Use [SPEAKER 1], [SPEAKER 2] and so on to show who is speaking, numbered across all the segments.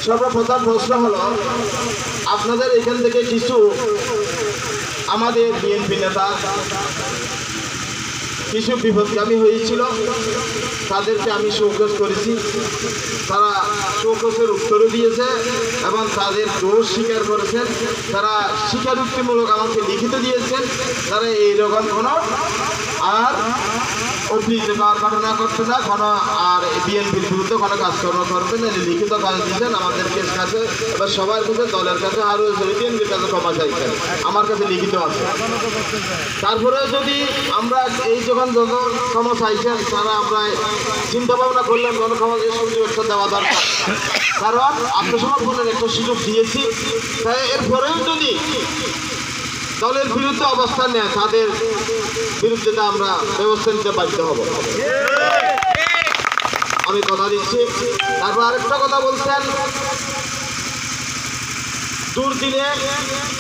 [SPEAKER 1] সর্বপ্রথম প্রশ্ন হলো, আপনাদের এখান থেকে কিছু আমাদের বিএনপি নেতা কিছু বিপদগামী হয়েছিল, তাদেরকে আমি শোকজ করেছি। তারা শোকজের উত্তরও দিয়েছে এবং তাদের দোষ স্বীকার করেছেন। তারা স্বীকারোক্তিমূলক আমাকে লিখিত দিয়েছেন। তারা এইরকম কোনো আর অতীত ঘটনা করছে না, কোনো আর বিএনপির বিরুদ্ধে কোনো কাজকর্ম করবে না। লিখিত কাজ দিয়েছেন আমাদের কাছে, এবার সবার কাছে, দলের কাছে, আরও বিএনপির কাছে ক্ষমা চাইছেন। আমার কাছে লিখিত আছে। তারপরে যদি আমরা এই যখন ক্ষমা চাইছেন, তারা আমরা চিন্তা ভাবনা করলেন গণক্ষমাকে সুযোগটা দেওয়া দরকার, কারণ আত্মসমর্পণের একটা সুযোগ দিয়েছি। তাই এরপরেও যদি দলের বিরুদ্ধে অবস্থান নেয়, তাদের বিরুদ্ধে আমরা ব্যবস্থা নিতে বাধ্য হব, আমি কথা দিচ্ছি। তারপর আরেকটা কথা বলছেন, দুর্দিনে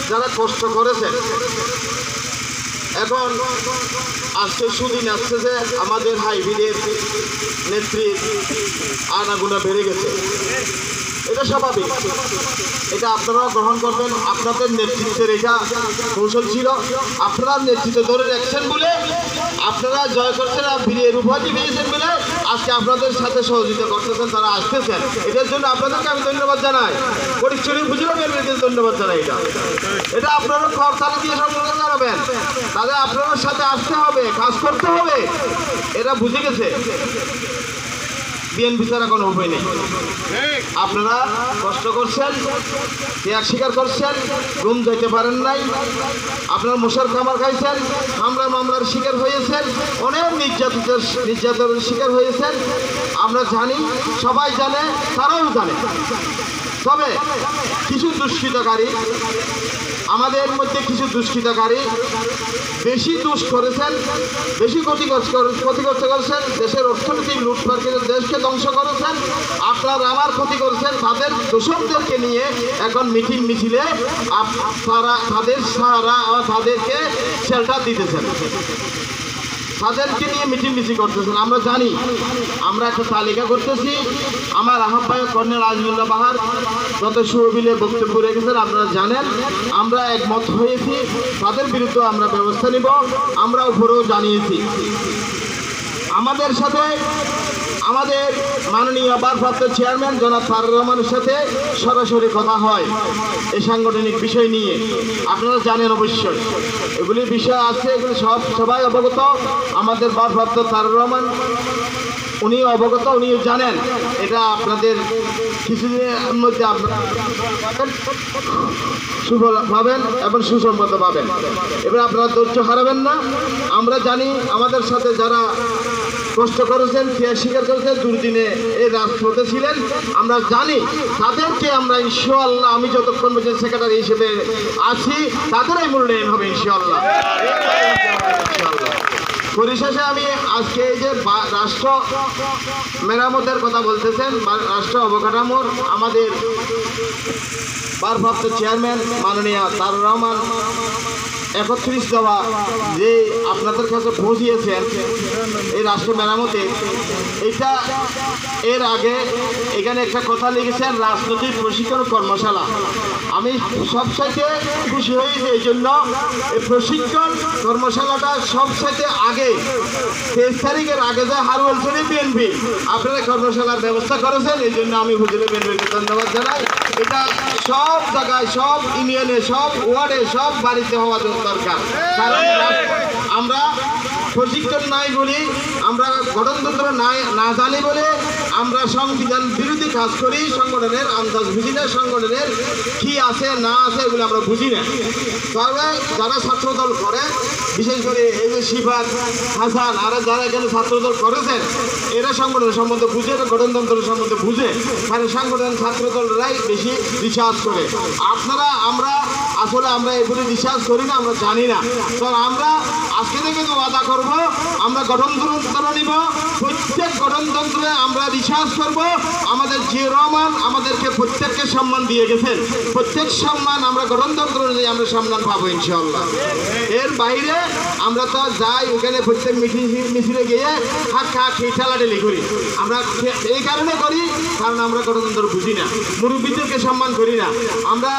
[SPEAKER 1] যারা কষ্ট করেছেন, এখন আজকে সুদিন আসছে যে আমাদের হাইব্রিডের নেত্রী আনাগুনা বেড়ে গেছে। এটা স্বাভাবিক, এটা আপনারাও গ্রহণ করবেন। আপনাদের নেতৃত্বের এটা কৌশল ছিল, আপনারা নেতৃত্ব ধরে রাখছেন বলে, আপনারা জয় করছেন আর ফিরিয়ে উপাধি পেয়েছেন বলে আজকে আপনাদের সাথে সহযোগিতা করতেছেন, তারা আসতেছেন। এটার জন্য আপনাদেরকে আমি ধন্যবাদ জানাই, পরিচয় বুঝলো ধন্যবাদ জানাই। এটা আপনারা খরতালি দিয়ে সম্পর্কে জানাবেন, তাদের আপনাদের সাথে আসতে হবে, কাজ করতে হবে, এরা বুঝে গেছে। বিএনপি ছাড়া কোনো উপায় নেই। আপনারা কষ্ট করছেন, ত্যাগ স্বীকার করছেন, ঘুম যাইতে পারেন নাই, আপনারা মশার খামার খাইছেন, মামলার শিকার হয়েছেন, অনেক নির্যাতনের শিকার হয়েছেন। আমরা জানি, সবাই জানে, তারাও জানে। তবে কিছু দুষ্কৃতকারী, আমাদের মধ্যে কিছু দুষ্কৃতকারী বেশি দোষ করেছেন, বেশি ক্ষতিগ্রস্ত করেছেন, দেশের অর্থনৈতিক লুটপাট করে দেশকে ধ্বংস করেছেন। আপনার আমার ক্ষতি করেছেন, তাদের দোষকদেরকে নিয়ে এখন মিটিং মিছিলে তাদেরকে শেল্টার দিতেছেন, তাদেরকে নিয়ে মিটিং মিছিল করতেছেন। আমরা জানি, আমরা একটা তালিকা করতেছি। আমার আহ্বায়ক কর্নেল আজমুল্লাহ বাহার গত সুবিলে বক্তব্য রেখেছেন, আপনারা জানেন। আমরা একমত হয়েছি, তাদের বিরুদ্ধে আমরা ব্যবস্থা নিব, আমরা উপরেও জানিয়েছি। আমাদের সাথে আমাদের মাননীয় ভারপ্রাপ্ত চেয়ারম্যান জনাব তারেক রহমানের সাথে সরাসরি কথা হয় এই সাংগঠনিক বিষয় নিয়ে, আপনারা জানেন অবশ্যই। এগুলি বিষয় আছে, এগুলি সবাই অবগত। আমাদের ভারপ্রাপ্ত তারেক রহমান উনি অবগত, উনিও জানেন। এটা আপনাদের কিছুদিনের মধ্যে আপনারা সুফল পাবেন এবং সুসম্মত পাবেন। এবার আপনারা ধৈর্য হারাবেন না। আমরা জানি আমাদের সাথে যারা কষ্ট করেছেন, ত্যাগ স্বীকার করেছেন, দুর্দিনে এই রাজপথে ছিলেন, আমরা জানি তাদেরকে আমরা ইনশাআল্লাহ, আমি যতক্ষণ পর্যন্ত সেক্রেটারি হিসেবে আছি, তাদেরই মূল্যায়ন হবে ইনশাআল্লাহ। পরিশেষে আমি আজকে এই যে রাষ্ট্র মেরামতের কথা বলতেছেন, রাষ্ট্র অবকাঠামোর আমাদের ভারপ্রাপ্ত চেয়ারম্যান মাননীয় তারেক রহমান 31 দফা যে আপনাদের কাছে পৌঁছিয়েছেন এই রাষ্ট্র মেরামতে, এটা এর আগে এখানে একটা কথা লিখেছেন রাজনৈতিক প্রশিক্ষণ কর্মশালা। আমি সবচাইতে খুশি হয়েছি এই জন্য, এই প্রশিক্ষণ কর্মশালাটা সবচাইতে আগে 23 তারিখের আগে যে হারুয়াল শরীফ বিএনপি আপনারা কর্মশালার ব্যবস্থা করেছেন, এই জন্য আমি হুজুরে বিএনপিকে ধন্যবাদ জানাই। এটা সব জায়গায়, সব ইউনিয়নে, সব ওয়ার্ডে, সব বাড়িতে হওয়া দরকার। কারণ আমরা প্রশিক্ষণ নাই বলি, আমরা গঠনতন্ত্র না জানি বলে আমরা সংবিধান বিরোধী কাজ করি, সংগঠনের আন্দাজ বুঝি না, সংগঠনের কি আছে না আছে এগুলো আমরা বুঝি না। তবে যারা ছাত্রদল করে, বিশেষ করে এই যে শিফাত হাসান আর যারা এখানে ছাত্রদল করেছেন, এরা সংগঠনের সম্বন্ধে বুঝে, গঠনতন্ত্রের সম্বন্ধে বুঝে, কারণ সংগঠন ছাত্রদলরাই বেশি রিসার্চ করে। আমরা আসলে আমরা এগুলি রিসার্চ করি না, আমরা জানি না। তো আমরা আজকে থেকে ওয়াদা করব, আমরা গঠনতন্ত্র নিব, প্রত্যেক গঠনতন্ত্রে আমরা রিসার্চ করব। আমাদের জিয়া রহমান আমাদেরকে প্রত্যেককে সম্মান দিয়ে গেছেন, প্রত্যেক সম্মান আমরা গঠনতন্ত্র অনুযায়ী আমরা সম্মান পাবো ইনশাআল্লাহ। এর বাইরে আমরা তো যাই ওখানে প্রত্যেক মিছিলে গিয়ে হাত খেয়ে ঠেলাঠেলি করি। আমরা এই কারণে করি কারণ আমরা গণতন্ত্র বুঝি না, মুরব্বীদেরকে সম্মান করি না। আমরা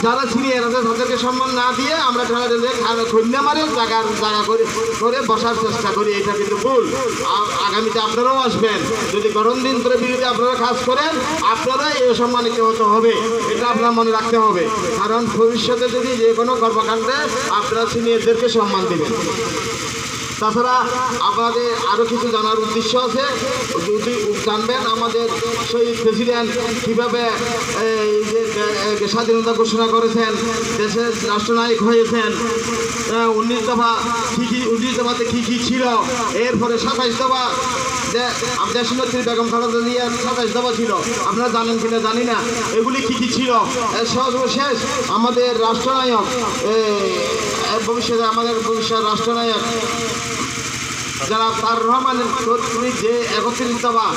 [SPEAKER 1] যারা সিনিয়র আছে তাদেরকে সম্মান না দিয়ে আমরা কন্যা মারে জায়গা করে বসার চেষ্টা করি। এটা কিন্তু ভুল। আগামীতে আপনারাও আসবেন, যদি গণতন্ত্রের বিরুদ্ধে আপনারা কাজ করেন আপনারা এই সম্মানিত হতে হবে, এটা আপনার মনে রাখতে হবে। কারণ ভবিষ্যতে যদি যে কোনো কর্মকাণ্ডে আপনারা সিনিয়রদেরকে সম্মান দেবেন। তাছাড়া আপনাদের আরও কিছু জানার উদ্দেশ্য আছে, যদি জানবেন আমাদের শহীদ প্রেসিডেন্ট কীভাবে এই যে স্বাধীনতা ঘোষণা করেছেন, দেশের রাষ্ট্রনায়ক হয়েছেন, 19 দফা কী দফাতে কী কী ছিল, এরপরে 27 দফা যে দেশনেত্রী বেগম খালেদা জিয়ার 27 দফা ছিল, আপনারা জানেন কিনা জানি না, এগুলি কী কী ছিল। সর্বশেষ আমাদের রাষ্ট্রনায়ক ভবিষ্যতে আমাদের ভবিষ্যৎ রাষ্ট্রনায়ক যারা তার রহমানের যে 31 দফা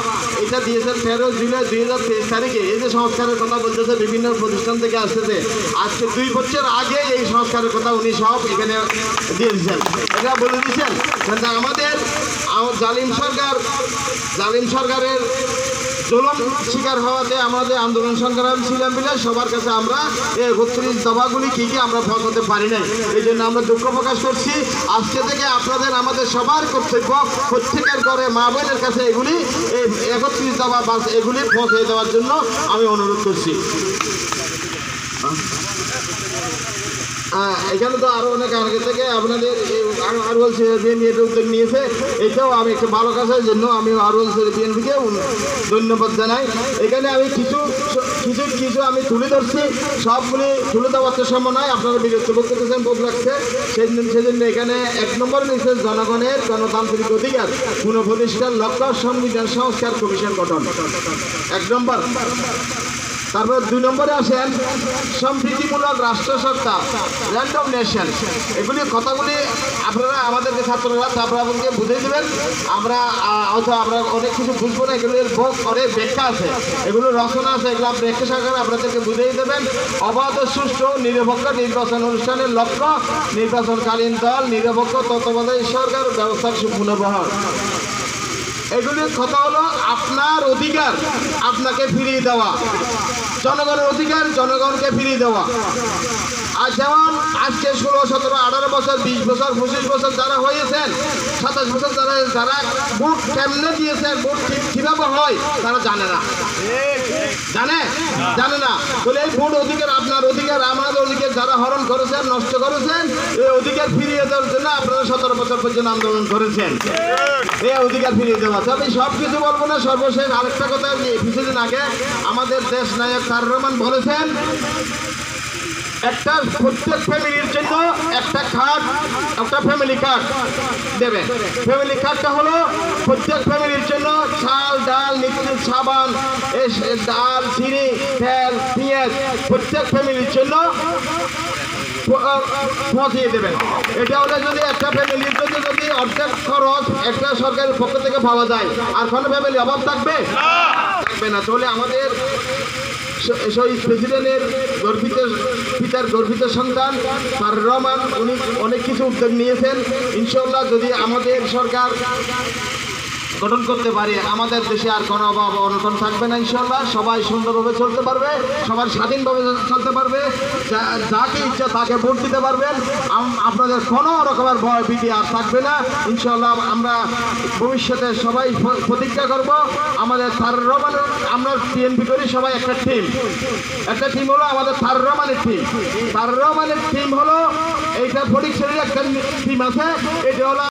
[SPEAKER 1] এটা দিয়েছেন 13 জুলাই 2023 তারিখে। এই যে সংস্কারের কথা বলতেছে বিভিন্ন প্রতিষ্ঠান থেকে আসতেছে, আজকে 2 বছর আগে এই সংস্কারের কথা উনি সব এখানে দিয়ে দিচ্ছেন, এটা বলে দিচ্ছেন। আমাদের জালিম সরকারের জুলুম শিকার হওয়াতে আমাদের আন্দোলন সংগ্রাম ছিলাম বলে সবার কাছে আমরা এই 31 দফাগুলি কী কী আমরা পৌঁছাতে পারি নাই, এই জন্য আমরা দুঃখ প্রকাশ করছি। আজকে থেকে আপনাদের আমাদের সবার কর্তব্য প্রত্যেকের ঘরে মা বোনের কাছে এগুলি এই 31 দফা বাস এগুলি পৌঁছে দেওয়ার জন্য আমি অনুরোধ করছি। এখানে তো আরও অনেক আগে থেকে আপনাদের আরওয়াল বিএনপি এটা উদ্যোগ নিয়েছে, এটাও আমি একটু ভালো কাজের জন্য আমি আরওয়াল বিএনপিকে ধন্যবাদ জানাই। এখানে আমি কিছু আমি তুলে ধরছি, সবগুলি তুলে দেওয়ার তো সম্ভব নয়, আপনারা বিরক্ত করতেছেন বোধ লাগছে। সেজন্য এখানে 1 নম্বর নিয়েছে জনগণের গণতান্ত্রিক অধিকার পুনঃপ্রতিষ্ঠার লক্ষ্য সংবিধান সংস্কার কমিশন গঠন, 1 নম্বর। তারপর 2 নম্বরে আসেন সম্প্রীতিমূলক রাষ্ট্রসত্তা, র্যান্ডম নেশন। এগুলি কথাগুলি আপনারা আমাদেরকে ছাত্ররা আপনাদেরকে বুঝিয়ে দেবেন। আমরা হয়তো আমরা অনেক কিছু বুঝবো না, এগুলির অনেক ব্যাখ্যা আছে, এগুলো রচনা আছে, এগুলো ব্যাখ্যা সহকারে আপনাদেরকে বুঝিয়ে দেবেন। অবাধ সুষ্ঠু নিরপেক্ষ নির্বাচন অনুষ্ঠানের লক্ষ্য নির্বাচনকালীন দল নিরপেক্ষ তত্ত্বাবধায়ক সরকার ব্যবস্থার পুনর্বহাল। এগুলির কথা হলো আপনার অধিকার আপনাকে ফিরিয়ে দেওয়া, জনগণের অধিকার জনগণকে ফিরিয়ে দেওয়া। আর যেমন আজকে 16, 17, 18 বছর 20 বছর 25 বছর যারা হয়েছেন, 27 বছর যারা ভোট কেমনে দিয়েছেন, ভোট কীভাবে হয় তারা জানে না, জানে না। বলে এই ভোট অধিকার আপনার অধিকার আমাদের অধিকার যারা হরণ করেছেন নষ্ট করেছেন, এই অধিকার ফিরিয়ে দেওয়ার জন্য আপনারা 17 বছর পর্যন্ত আন্দোলন করেছেন, এই অধিকার ফিরিয়ে দেওয়া। তবে সব কিছু বলবো না, সর্বশেষ আরেকটা কথা, কিছুদিন আগে আমাদের দেশ নায়ক তারেক রহমান বলেছেন একটা প্রত্যেক ফ্যামিলির জন্য একটা ফ্যামিলি কার্ড দেবে। ফ্যামিলি কার্ডটা হলো প্রত্যেক ফ্যামিলির জন্য চাল ডাল নিত্য সাবান ডাল চিনি তেল পেঁয়াজ প্রত্যেক ফ্যামিলির জন্য পৌঁছিয়ে দেবেন। এটা হলে যদি একটা ফ্যামিলির জন্য যদি অর্ধেক খরচ একটা সরকারের পক্ষ থেকে পাওয়া যায়, আর কোনো ফ্যামিলি অভাব থাকবে না। তাহলে আমাদের শহীদ প্রেসিডেন্টের পিতার গর্বিত সন্তান তারেক রহমান উনি অনেক কিছু উদ্যোগ নিয়েছেন। ইনশাআল্লাহ যদি আমাদের সরকার গঠন করতে পারে আমাদের দেশে আর কোনো অভাব অনটন থাকবে না। ইনশাআল্লাহ সবাই সুন্দরভাবে চলতে পারবে, সবাই স্বাধীনভাবে চলতে পারবে, যাকে ইচ্ছা তাকে ভোট দিতে পারবেন, আপনাদের কোনো রকমের ভয় ভীতি আর থাকবে না। ইনশাআল্লাহ আমরা ভবিষ্যতে সবাই প্রতিজ্ঞা করব আমাদের তারেক রহমানের, আমরা বিএনপি করি সবাই একটা টিম হলো আমাদের তারেক রহমানের টিম। তারেক রহমানের টিম হলো এইটা ফটিকছড়ির একটা টিম আছে, এটা হলো